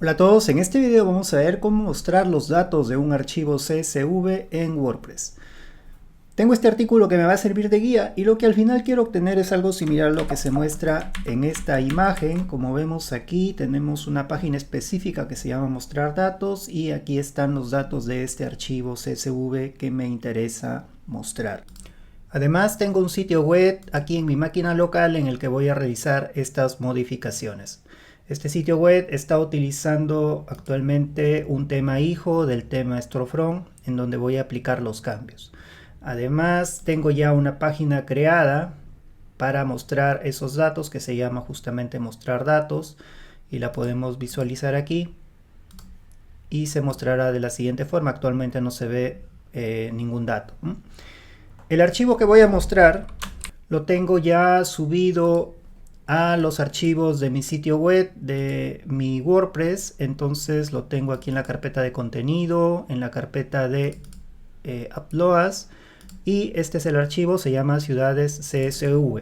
Hola a todos, en este video vamos a ver cómo mostrar los datos de un archivo CSV en WordPress. Tengo este artículo que me va a servir de guía y lo que al final quiero obtener es algo similar a lo que se muestra en esta imagen. Como vemos aquí tenemos una página específica que se llama mostrar datos y aquí están los datos de este archivo CSV que me interesa mostrar. Además tengo un sitio web aquí en mi máquina local en el que voy a realizar estas modificaciones. Este sitio web está utilizando actualmente un tema hijo del tema Storefront en donde voy a aplicar los cambios. Además tengo ya una página creada para mostrar esos datos que se llama justamente mostrar datos y la podemos visualizar aquí y se mostrará de la siguiente forma. Actualmente no se ve ningún dato. El archivo que voy a mostrar lo tengo ya subido a los archivos de mi sitio web, de mi WordPress. Entonces lo tengo aquí en la carpeta de contenido, en la carpeta de Uploads, y este es el archivo, se llama ciudades CSV.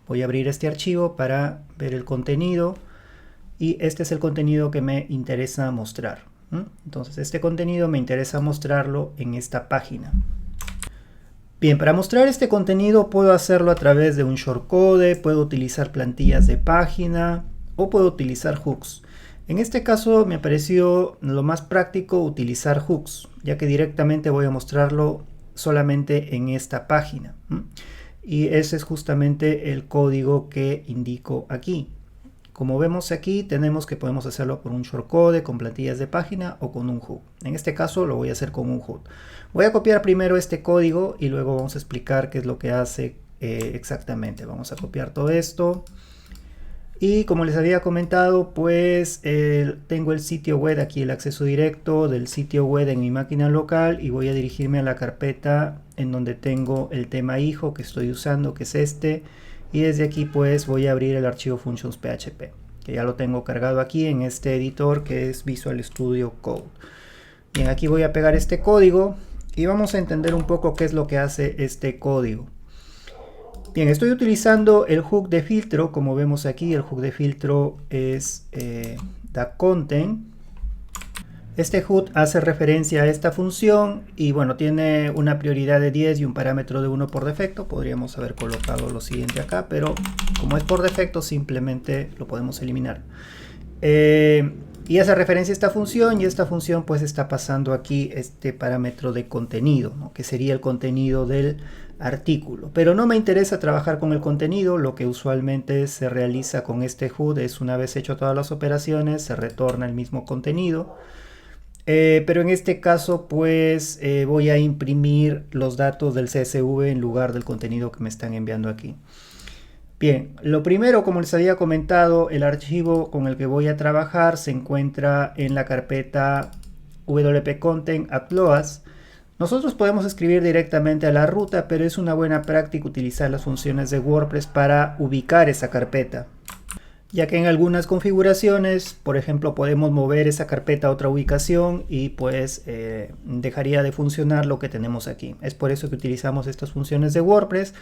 Voy a abrir este archivo para ver el contenido y este es el contenido que me interesa mostrar. Entonces este contenido me interesa mostrarlo en esta página. Bien, para mostrar este contenido puedo hacerlo a través de un shortcode, puedo utilizar plantillas de página o puedo utilizar hooks. En este caso me pareció lo más práctico utilizar hooks, ya que directamente voy a mostrarlo solamente en esta página. Y ese es justamente el código que indico aquí. Como vemos aquí podemos hacerlo por un shortcode, con plantillas de página o con un hook. En este caso lo voy a hacer con un hook. Voy a copiar primero este código y luego vamos a explicar qué es lo que hace exactamente. Vamos a copiar todo esto. Y como les había comentado, pues tengo el sitio web aquí, el acceso directo del sitio web en mi máquina local y voy a dirigirme a la carpeta en donde tengo el tema hijo que estoy usando, que es este. Y desde aquí pues voy a abrir el archivo functions.php, que ya lo tengo cargado aquí en este editor que es Visual Studio Code. Bien, aquí voy a pegar este código y vamos a entender un poco qué es lo que hace este código. Bien, estoy utilizando el hook de filtro, como vemos aquí. El hook de filtro es DAContent. Este hook hace referencia a esta función y bueno, tiene una prioridad de 10 y un parámetro de 1 por defecto. Podríamos haber colocado lo siguiente acá, pero como es por defecto simplemente lo podemos eliminar. Y hace referencia a esta función y esta función pues está pasando aquí este parámetro de contenido, ¿no? Que sería el contenido del artículo. Pero no me interesa trabajar con el contenido. Lo que usualmente se realiza con este hook es una vez hecho todas las operaciones se retorna el mismo contenido. Pero en este caso pues voy a imprimir los datos del CSV en lugar del contenido que me están enviando aquí. Bien, lo primero, como les había comentado, el archivo con el que voy a trabajar se encuentra en la carpeta WP Content Uploads. Nosotros podemos escribir directamente a la ruta, pero es una buena práctica utilizar las funciones de WordPress para ubicar esa carpeta, ya que en algunas configuraciones, por ejemplo, podemos mover esa carpeta a otra ubicación y pues dejaría de funcionar lo que tenemos aquí. Es por eso que utilizamos estas funciones de WordPress.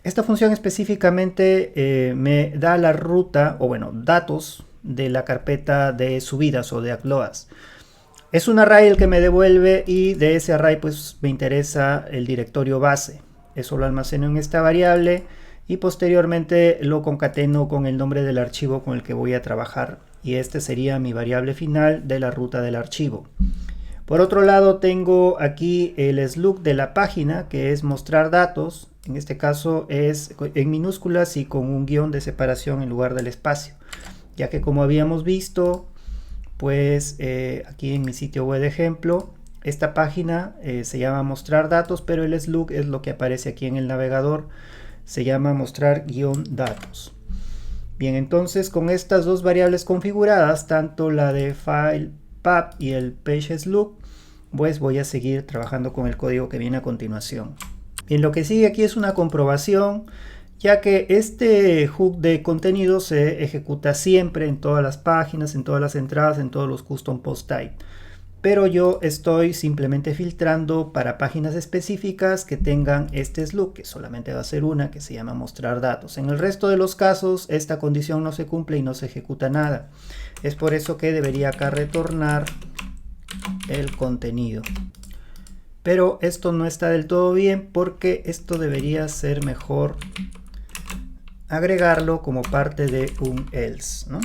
Esta función específicamente me da la ruta, o bueno, datos de la carpeta de subidas o de uploads. Es un array el que me devuelve y de ese array pues me interesa el directorio base. Eso lo almaceno en esta variable y posteriormente lo concateno con el nombre del archivo con el que voy a trabajar. Y este sería mi variable final de la ruta del archivo. Por otro lado tengo aquí el slug de la página, que es mostrar datos. En este caso es en minúsculas y con un guión de separación en lugar del espacio. Ya que como habíamos visto, pues aquí en mi sitio web de ejemplo, esta página se llama mostrar datos, pero el slug es lo que aparece aquí en el navegador. Se llama mostrar-datos. Bien, entonces con estas dos variables configuradas, tanto la de file path y el page slug, pues voy a seguir trabajando con el código que viene a continuación. Bien, lo que sigue aquí es una comprobación, ya que este hook de contenido se ejecuta siempre en todas las páginas, en todas las entradas, en todos los custom post type. pero yo estoy simplemente filtrando para páginas específicas que tengan este slug, que solamente va a ser una, que se llama mostrar datos. En el resto de los casos esta condición no se cumple y no se ejecuta nada. Es por eso que debería acá retornar el contenido. Pero esto no está del todo bien, porque esto debería ser mejor agregarlo como parte de un else, ¿no?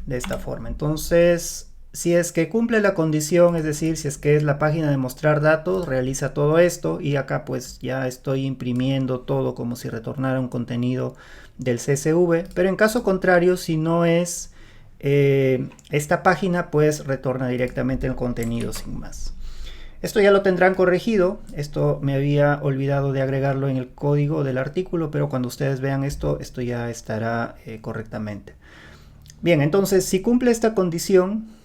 De esta forma. Entonces, si es que cumple la condición, es decir, si es que es la página de mostrar datos, realiza todo esto, y acá pues ya estoy imprimiendo todo como si retornara un contenido del CSV. Pero en caso contrario, si no es esta página, pues retorna directamente el contenido sin más. Esto ya lo tendrán corregido. Esto me había olvidado de agregarlo en el código del artículo, pero cuando ustedes vean esto ya estará correctamente. Bien, entonces si cumple esta condición,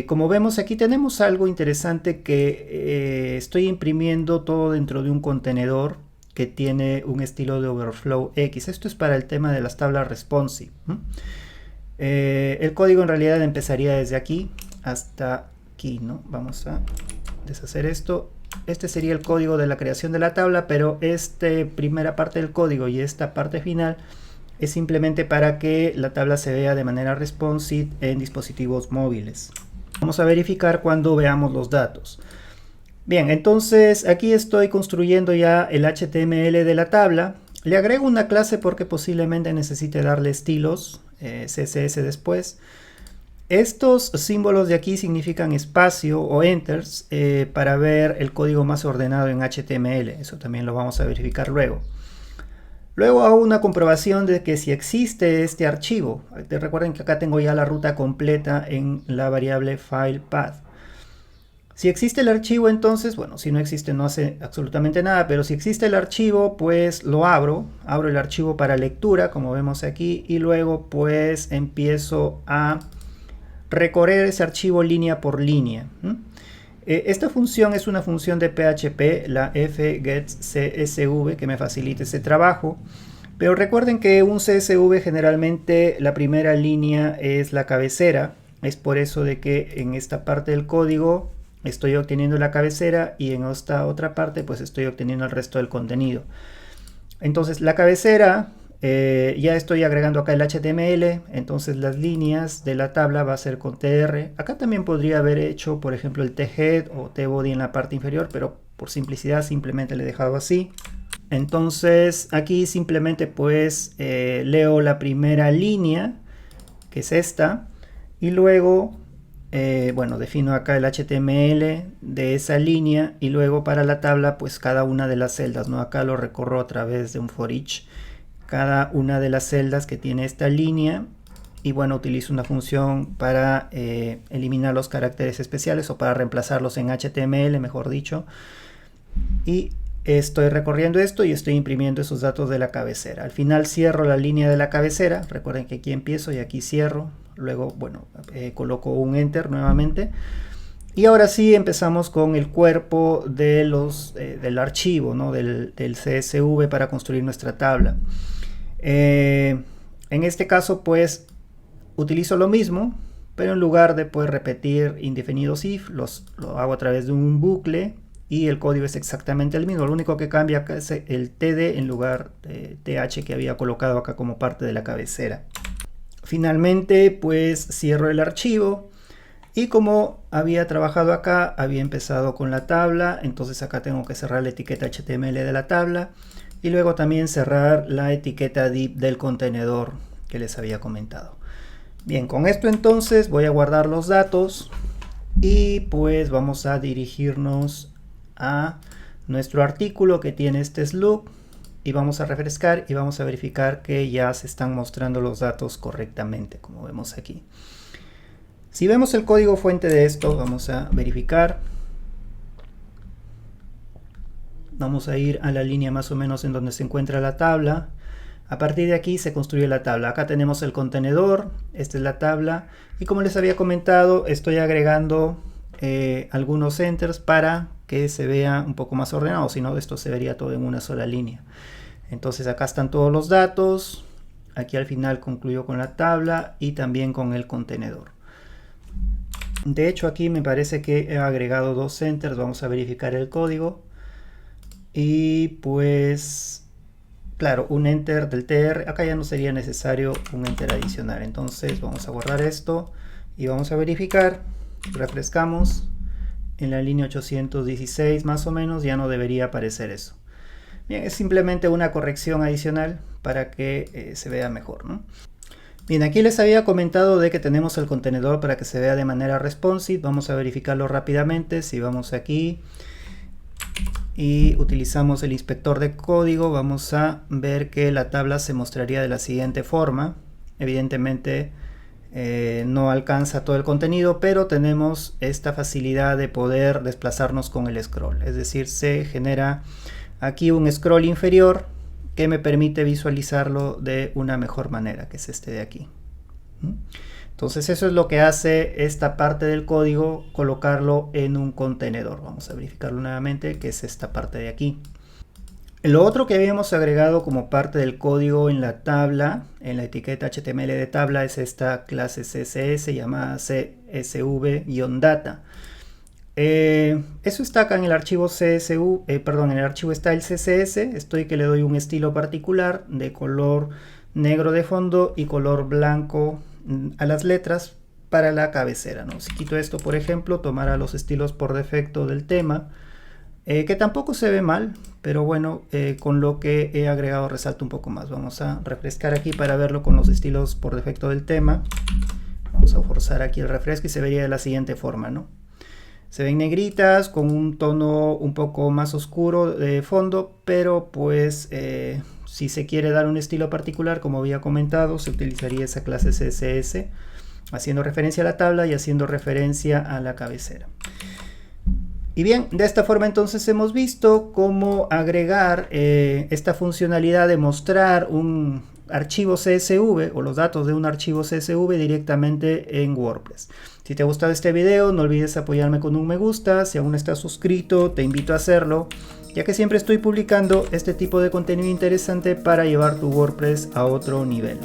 como vemos aquí tenemos algo interesante, que estoy imprimiendo todo dentro de un contenedor que tiene un estilo de overflow X. Esto es para el tema de las tablas responsive. El código en realidad empezaría desde aquí hasta aquí, ¿no? Vamos a deshacer esto. Este sería el código de la creación de la tabla, pero esta primera parte del código y esta parte final es simplemente para que la tabla se vea de manera responsive en dispositivos móviles. Vamos a verificar cuando veamos los datos. Bien, entonces aquí estoy construyendo ya el HTML de la tabla. Le agrego una clase porque posiblemente necesite darle estilos CSS después. Estos símbolos de aquí significan espacio o enters para ver el código más ordenado en HTML. Eso también lo vamos a verificar luego. Luego hago una comprobación de que si existe este archivo. Recuerden que acá tengo ya la ruta completa en la variable file path. Si existe el archivo, entonces, bueno, si no existe no hace absolutamente nada, pero si existe el archivo, pues lo abro el archivo para lectura, como vemos aquí, y luego pues empiezo a recorrer ese archivo línea por línea. Esta función es una función de PHP, la fgetCSV, que me facilita ese trabajo. Pero recuerden que un CSV generalmente la primera línea es la cabecera. Es por eso de que en esta parte del código estoy obteniendo la cabecera y en esta otra parte pues estoy obteniendo el resto del contenido. Entonces la cabecera, ya estoy agregando acá el HTML, entonces las líneas de la tabla va a ser con tr. Acá también podría haber hecho, por ejemplo, el thead o tbody en la parte inferior, pero por simplicidad simplemente le he dejado así. Entonces aquí simplemente pues leo la primera línea, que es esta, y luego bueno, defino acá el HTML de esa línea, y luego para la tabla pues cada una de las celdas, ¿no? Acá lo recorro a través de un for each, cada una de las celdas que tiene esta línea, y bueno, utilizo una función para eliminar los caracteres especiales o para reemplazarlos en HTML, mejor dicho, y estoy recorriendo esto y estoy imprimiendo esos datos de la cabecera. Al final cierro la línea de la cabecera. Recuerden que aquí empiezo y aquí cierro. Luego, bueno, coloco un enter nuevamente. Y ahora sí empezamos con el cuerpo de del archivo, ¿no? del CSV para construir nuestra tabla. En este caso, pues, utilizo lo mismo, pero en lugar de pues, repetir indefinidos if, lo hago a través de un bucle. Y el código es exactamente el mismo. Lo único que cambia acá es el td en lugar de th que había colocado acá como parte de la cabecera. Finalmente pues cierro el archivo. Y como había trabajado acá, había empezado con la tabla. Entonces acá tengo que cerrar la etiqueta HTML de la tabla. Y luego también cerrar la etiqueta div del contenedor que les había comentado. Bien, con esto entonces voy a guardar los datos. Y pues vamos a dirigirnos a nuestro artículo que tiene este slug, y vamos a refrescar y vamos a verificar que ya se están mostrando los datos correctamente, como vemos aquí. Si vemos el código fuente de esto, vamos a verificar. Vamos a ir a la línea más o menos en donde se encuentra la tabla. A partir de aquí se construye la tabla. Acá tenemos el contenedor, esta es la tabla, y como les había comentado, estoy agregando algunos enters para que se vea un poco más ordenado, si no esto se vería todo en una sola línea. Entonces acá están todos los datos, aquí al final concluyo con la tabla y también con el contenedor. De hecho aquí me parece que he agregado 2 enters. Vamos a verificar el código. Y pues, claro, un enter del tr. Acá ya no sería necesario un enter adicional. Entonces vamos a guardar esto y vamos a verificar. Refrescamos. En la línea 816 más o menos ya no debería aparecer eso. Bien, es simplemente una corrección adicional para que se vea mejor, ¿no? Bien, aquí les había comentado de que tenemos el contenedor para que se vea de manera responsive. Vamos a verificarlo rápidamente. Si vamos aquí y utilizamos el inspector de código, vamos a ver que la tabla se mostraría de la siguiente forma. Evidentemente no alcanza todo el contenido, pero tenemos esta facilidad de poder desplazarnos con el scroll. Es decir, se genera aquí un scroll inferior que me permite visualizarlo de una mejor manera, que es este de aquí. Entonces eso es lo que hace esta parte del código, colocarlo en un contenedor. Vamos a verificarlo nuevamente, que es esta parte de aquí. Lo otro que habíamos agregado como parte del código en la tabla, en la etiqueta HTML de tabla, es esta clase CSS llamada CSV-data. Eso está acá en el archivo en el archivo style CSS. Estoy que le doy un estilo particular de color negro de fondo y color blanco a las letras para la cabecera, ¿no? Si quito esto, por ejemplo, tomará los estilos por defecto del tema, que tampoco se ve mal, pero bueno, con lo que he agregado resalta un poco más. Vamos a refrescar aquí para verlo con los estilos por defecto del tema. Vamos a forzar aquí el refresco y se vería de la siguiente forma, ¿no? Se ven negritas con un tono un poco más oscuro de fondo, pero pues si se quiere dar un estilo particular, como había comentado, se utilizaría esa clase CSS, haciendo referencia a la tabla y haciendo referencia a la cabecera. Y bien, de esta forma entonces hemos visto cómo agregar esta funcionalidad de mostrar un archivo CSV o los datos de un archivo CSV directamente en WordPress. Si te ha gustado este video, no olvides apoyarme con un me gusta. Si aún no estás suscrito, te invito a hacerlo, ya que siempre estoy publicando este tipo de contenido interesante para llevar tu WordPress a otro nivel.